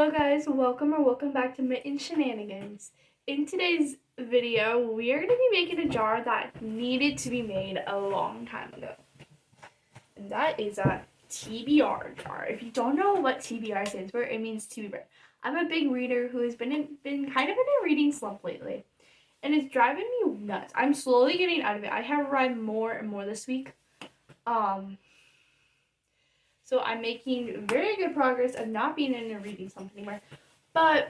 Hello guys, welcome back to Mitten Shenanigans. In today's video, we are going to be making a jar that needed to be made a long time ago. And that is a TBR jar. If you don't know what TBR stands for, it means to be read. I'm a big reader who has been kind of in a reading slump lately. And it's driving me nuts. I'm slowly getting out of it. I have read more and more this week. So I'm making very good progress of not being in a reading slump anymore. But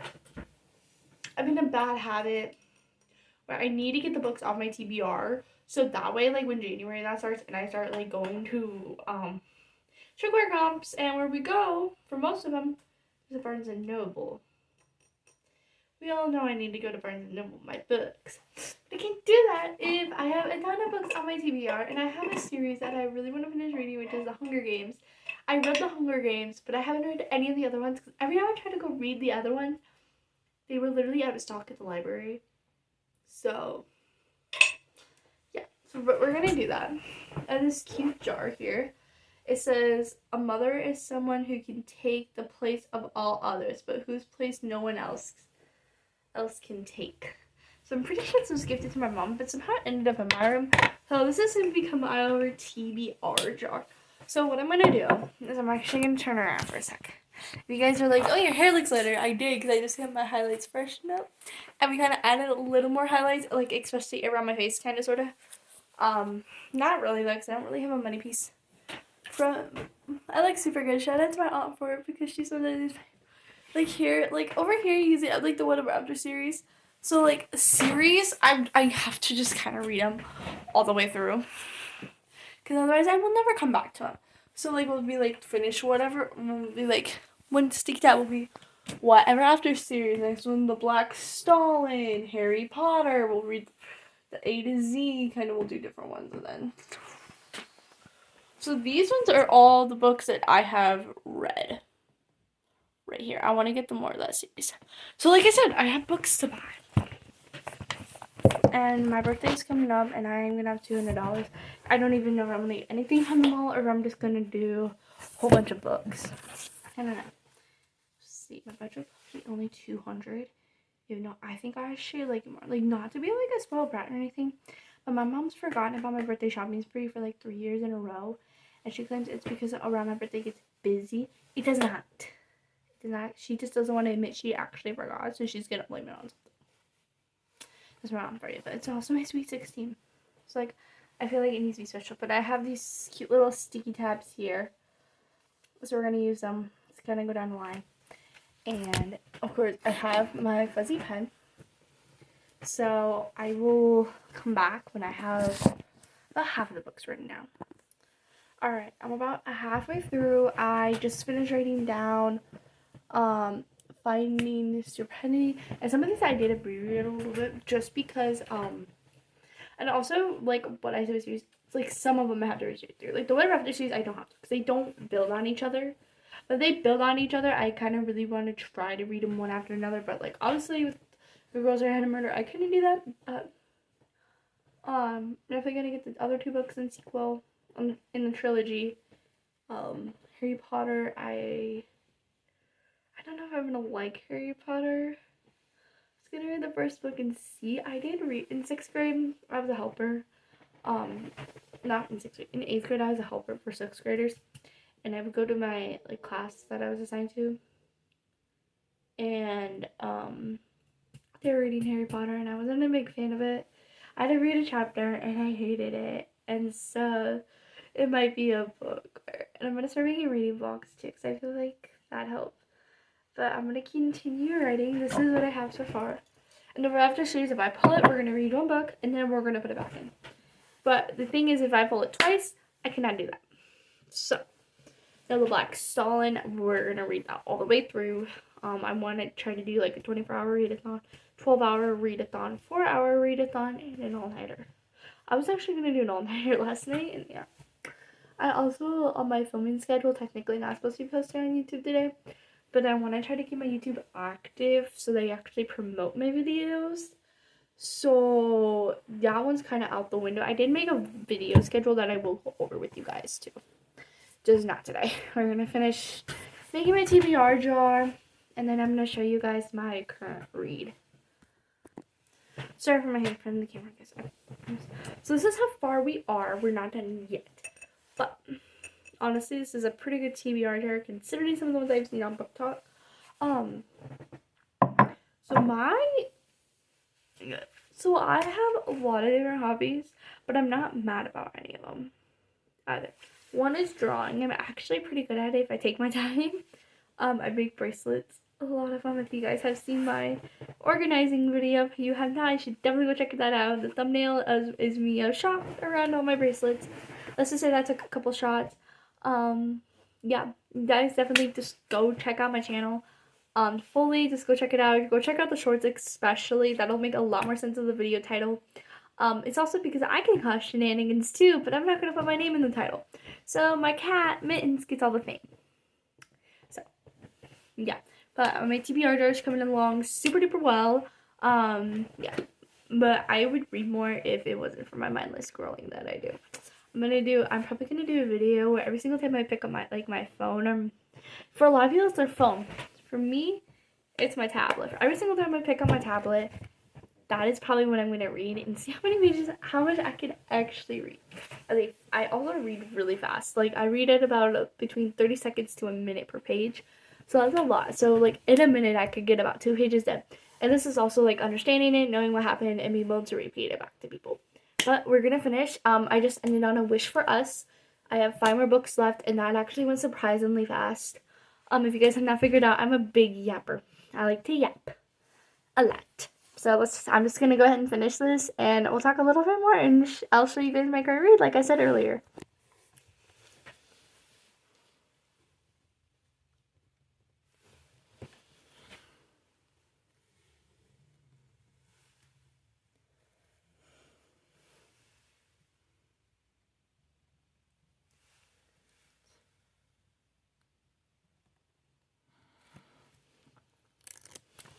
I'm in a bad habit where I need to get the books off my TBR. So that way, like when January that starts and I start like going to sugar comps, and where we go for most of them is a Barnes and Noble. We all know I need to go to Barnes and Noble with my books. But I can't do that if I have a ton of books on my TBR, and I have a series that I really want to finish reading, which is The Hunger Games. I read The Hunger Games, but I haven't read any of the other ones because every time I try to go read the other ones, they were literally out of stock at the library. So, yeah. So we're going to do that. And this cute jar here, it says, a mother is someone who can take the place of all others, but whose place no one else can take. So I'm pretty sure this was gifted to my mom, but somehow it ended up in my room. So this is going to become our TBR jar. So what I'm going to do is I'm actually going to turn around for a sec. If you guys are like, oh, your hair looks lighter, I did, because I just got my highlights freshened up. And we kind of added a little more highlights, like especially around my face, kind of, sort of. Not really, though, because I don't really have a money piece. I like super good. Shout out to my aunt for it, because she's one of these, like here, like over here, you see, I like the What About After series. So like series, I have to just kind of read them all the way through, because otherwise I will never come back to them. So like we'll be like finish whatever, we'll be like one stick tab will be whatever after series. Next one, the Black Stalin, Harry Potter. We'll read the A to Z. Kind of we'll do different ones, and then. So these ones are all the books that I have read. Right here. I want to get the more of that series. So like I said, I have books to buy. And my birthday's coming up, and I'm going to have $200. I don't even know if I'm going to get anything from the mall, or if I'm just going to do a whole bunch of books. I don't know. Let's see, my budget is only $200. Even though I think I should, like, more, like, not to be, like, a spoiled brat or anything. But my mom's forgotten about my birthday shopping spree for, like, 3 years in a row. And she claims it's because around my birthday it gets busy. It does not. She just doesn't want to admit she actually forgot, so she's gonna blame it on something. That's my mom for you, but it's also my sweet 16. So like, I feel like it needs to be special. But I have these cute little sticky tabs here, so we're gonna use them. It's gonna go down the line, and of course I have my fuzzy pen. So I will come back when I have about half of the books written down. Alright, I'm about halfway through. I just finished writing down Finding Stupidity, and some of these I did abbreviate a little bit just because and also like what I said was series, like some of them I have to read through, like the What After series I don't have to, because they don't build on each other. But if they build on each other, I kind of really want to try to read them one after another, but like obviously with The Girls I Had to Murder I couldn't do that. I'm definitely gonna get the other two books in sequel in the trilogy. Harry Potter, I don't know if I'm gonna like Harry Potter. I was gonna read the first book and see. I did read in 6th grade. I was a helper. Not in 6th grade. In 8th grade, I was a helper for 6th graders, and I would go to my like class that I was assigned to, and they were reading Harry Potter, and I wasn't a big fan of it. I had to read a chapter, and I hated it, and so it might be a book. And I'm gonna start making reading vlogs too, because I feel like that helps. But I'm going to continue writing. This is what I have so far. And if after series, if I pull it, we're going to read one book, and then we're going to put it back in. But the thing is, if I pull it twice, I cannot do that. So, now the Black Stalin, we're going to read that all the way through. I want to try to do like a 24-hour readathon, 12-hour readathon, 4-hour readathon, and an all-nighter. I was actually going to do an all-nighter last night, and yeah. I also, on my filming schedule, technically not supposed to be posting on YouTube today. But I want to try to keep my YouTube active so they actually promote my videos. So that one's kind of out the window. I did make a video schedule that I will go over with you guys too. Just not today. We're going to finish making my TBR jar. and then I'm going to show you guys my current read. Sorry for my hand from the camera, guys. So this is how far we are. We're not done yet. But honestly, this is a pretty good TBR here, considering some of the ones I've seen on Book Talk. So I have a lot of different hobbies, but I'm not mad about any of them either. One is drawing. I'm actually pretty good at it if I take my time. I make bracelets. A lot of them. If you guys have seen my organizing video, if you have not, you should definitely go check that out. The thumbnail is me a shot around all my bracelets. Let's just say that took a couple shots. Yeah, you guys definitely just go check out my channel. Fully, just go check it out. Go check out the shorts especially. That'll make a lot more sense of the video title. It's also because I can cause shenanigans too, but I'm not going to put my name in the title. So my cat, Mittens, gets all the fame. So, yeah. But my TBR is coming along super duper well. Yeah. But I would read more if it wasn't for my mindless scrolling that I do. I'm probably gonna do a video where every single time I pick up my phone, or for a lot of people it's their phone. For me, it's my tablet. Every single time I pick up my tablet, that is probably when I'm gonna read and see how much I can actually read. I also read really fast. Like I read at about between 30 seconds to a minute per page. So that's a lot. So like in a minute I could get about 2 pages done. And this is also like understanding it, knowing what happened, and being able to repeat it back to people. But we're gonna finish. I just ended on a wish for us. I have 5 more books left, and that actually went surprisingly fast. If you guys have not figured out, I'm a big yapper. I like to yap a lot. So I'm just gonna go ahead and finish this, and we'll talk a little bit more, and I'll show you guys my current read, like I said earlier.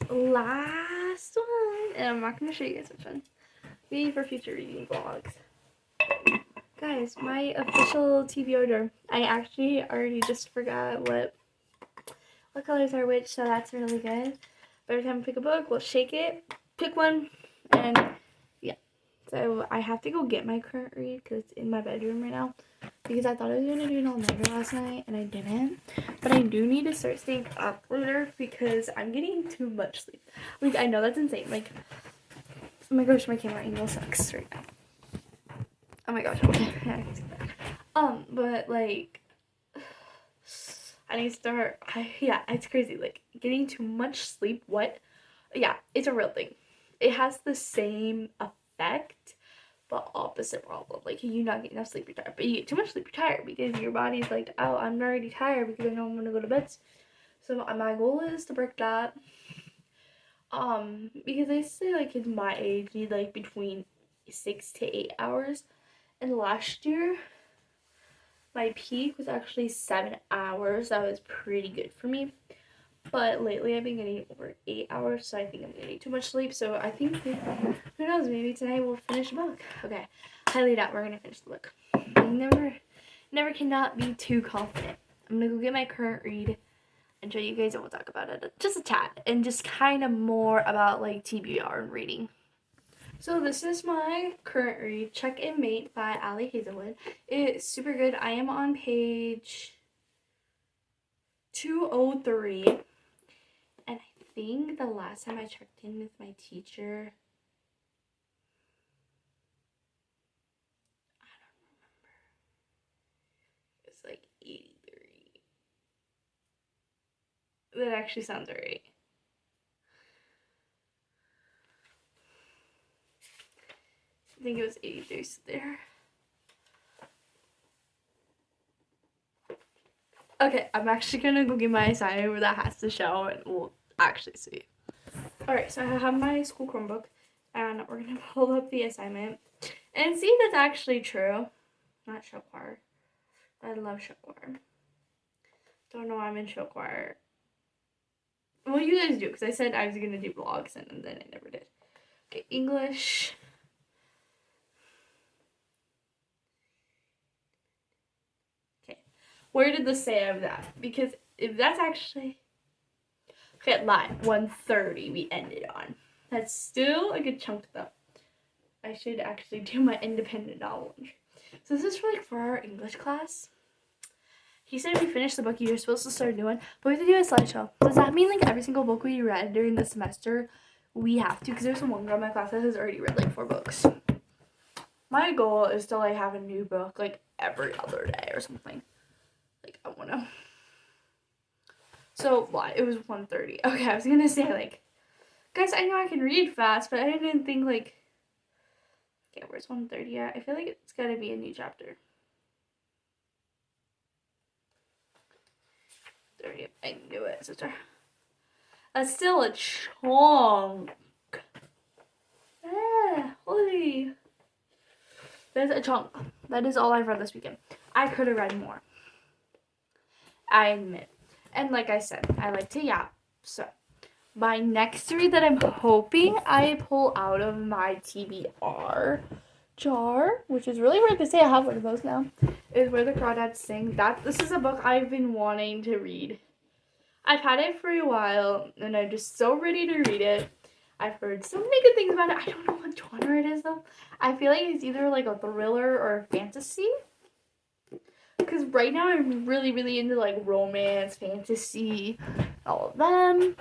Last one, and I'm not gonna show you guys which one. Maybe for future reading vlogs. Guys, my official TV order. I actually already just forgot what colors are which, so that's really good. But every time I pick a book, we'll shake it, pick one, and yeah. So I have to go get my current read because it's in my bedroom right now. Because I thought I was going to do an all-nighter last night, and I didn't. But I do need to start staying up later because I'm getting too much sleep. Like, I know that's insane. Like, oh my gosh, my camera angle sucks right now. Oh my gosh, okay. But like, I need to start. Yeah, it's crazy. Like, getting too much sleep. What? Yeah, it's a real thing. It has the same effect, but opposite problem. Like, you not get enough sleep, you're tired. But you get too much sleep, you're tired because your body's like, oh, I'm already tired because I know I'm gonna go to bed. So my goal is to break that. Because they say like kids my age need like between 6 to 8 hours, and last year my peak was actually 7 hours. That was pretty good for me. But lately I've been getting over 8 hours, so I think I'm getting too much sleep. So I think, who knows, maybe tonight we'll finish the book. Okay, highly doubt we're gonna finish the book. Never cannot be too confident. I'm gonna go get my current read and show you guys, and we'll talk about it just a tad, and just kind of more about like TBR and reading. So this is my current read, Check and Mate by Ali Hazelwood. It's super good. I am on page 203. And I think the last time I checked in with my teacher, I don't remember. It was like 83. That actually sounds right. I think it was 83 there. Okay, I'm actually gonna go get my assignment where that has to show, and we'll actually see. Alright, so I have my school Chromebook, and we're gonna pull up the assignment and see if that's actually true. Not show choir. I love show choir. Don't know why I'm in show choir. Well, you guys do, because I said I was gonna do vlogs, and then I never did. Okay, English. Okay, where did this say of that? Because if that's actually... Okay, lie. 1:30 we ended on. That's still a good chunk though. I should actually do my independent knowledge. So this is for our English class. He said we finished the book, you're supposed to start a new one, but we have to do a slideshow. Does that mean like every single book we read during the semester, we have to? Because there's one girl in my class that has already read like 4 books. My goal is to like have a new book like every other day or something. Like I wanna. So why? It was 1:30. Okay, I was gonna say like, guys, I know I can read fast, but I didn't think like. Okay, where's 1:30 at? I feel like it's gotta be a new chapter. 30. I knew it, sister. That's still a chunk. Holy. There's a chunk. That is all I've read this weekend. I could have read more. I admit. And like I said, I like to yap. So, my next read that I'm hoping I pull out of my TBR jar, which is really weird to say, I have one of those now, is Where the Crawdads Sing. This is a book I've been wanting to read. I've had it for a while, and I'm just so ready to read it. I've heard so many good things about it. I don't know what genre it is, though. I feel like it's either like a thriller or a fantasy. Because right now I'm really, really into like romance, fantasy, all of them.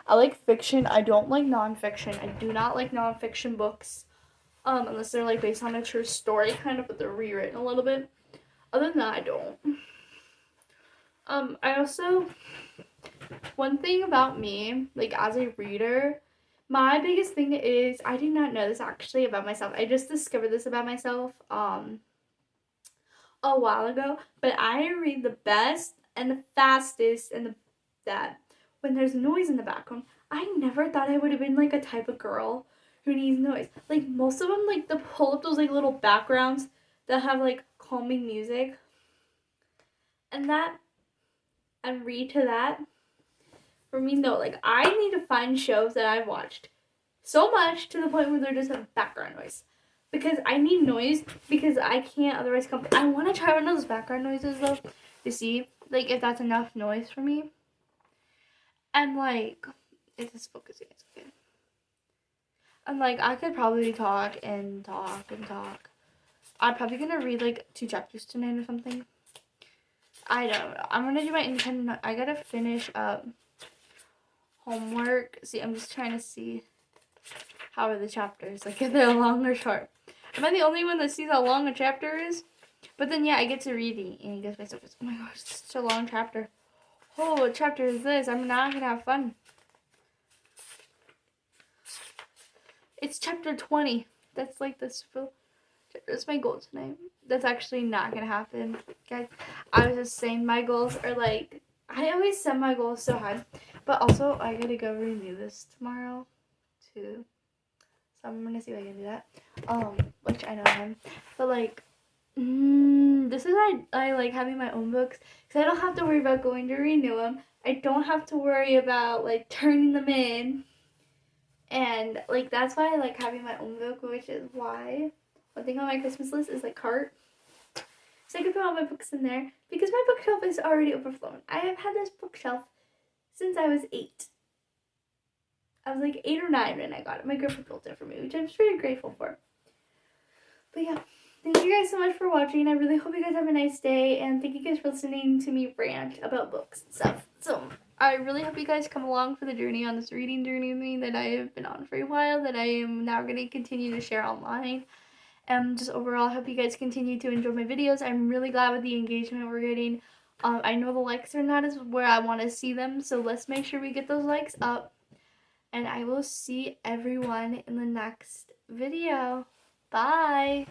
I like fiction. I don't like nonfiction. I do not like nonfiction books. Unless they're like based on a true story, kind of, but they're rewritten a little bit. Other than that, I don't. I also, one thing about me, like as a reader, my biggest thing is, I did not know this actually about myself. I just discovered this about myself, a while ago, but I read the best and the fastest and that when there's noise in the background. I never thought I would have been like a type of girl who needs noise. Like most of them, like, they pull up those like little backgrounds that have like calming music and that, and read to that. For me, no, like I need to find shows that I've watched so much to the point where they're just a background noise. Because I need noise, because I can't otherwise come. I want to try one of those background noises though, to see like if that's enough noise for me. And like, if this book is okay. And like, I could probably talk and talk and talk. I'm probably gonna read like 2 chapters tonight or something. I don't know. I'm gonna do my independent. I gotta finish up homework. See, I'm just trying to see how are the chapters, like if they're long or short. Am I the only one that sees how long a chapter is? But then yeah, I get to reading and it gets myself. Oh my gosh, it's such a long chapter. Oh, what chapter is this? I'm not gonna have fun. It's chapter 20. That's like the super. That's my goal tonight. That's actually not gonna happen, guys. I was just saying my goals are like, I always set my goals so high, but also I gotta go renew this tomorrow too. So I'm gonna see if I can do that. Which I know him, but like, this is why I like having my own books, because I don't have to worry about going to renew them. I don't have to worry about like turning them in, and like that's why I like having my own book, which is why one thing on my Christmas list is like cart. So I can put all my books in there because my bookshelf is already overflowing. I have had this bookshelf since I was 8. I was like 8 or 9 when I got it. My girlfriend built it for me, which I'm just very grateful for. But yeah, thank you guys so much for watching. I really hope you guys have a nice day, and thank you guys for listening to me rant about books and stuff. So I really hope you guys come along for the journey on this reading journey with me that I have been on for a while, that I am now going to continue to share online. And just overall, I hope you guys continue to enjoy my videos. I'm really glad with the engagement we're getting. I know the likes are not as where I want to see them, so let's make sure we get those likes up. And I will see everyone in the next video. Bye!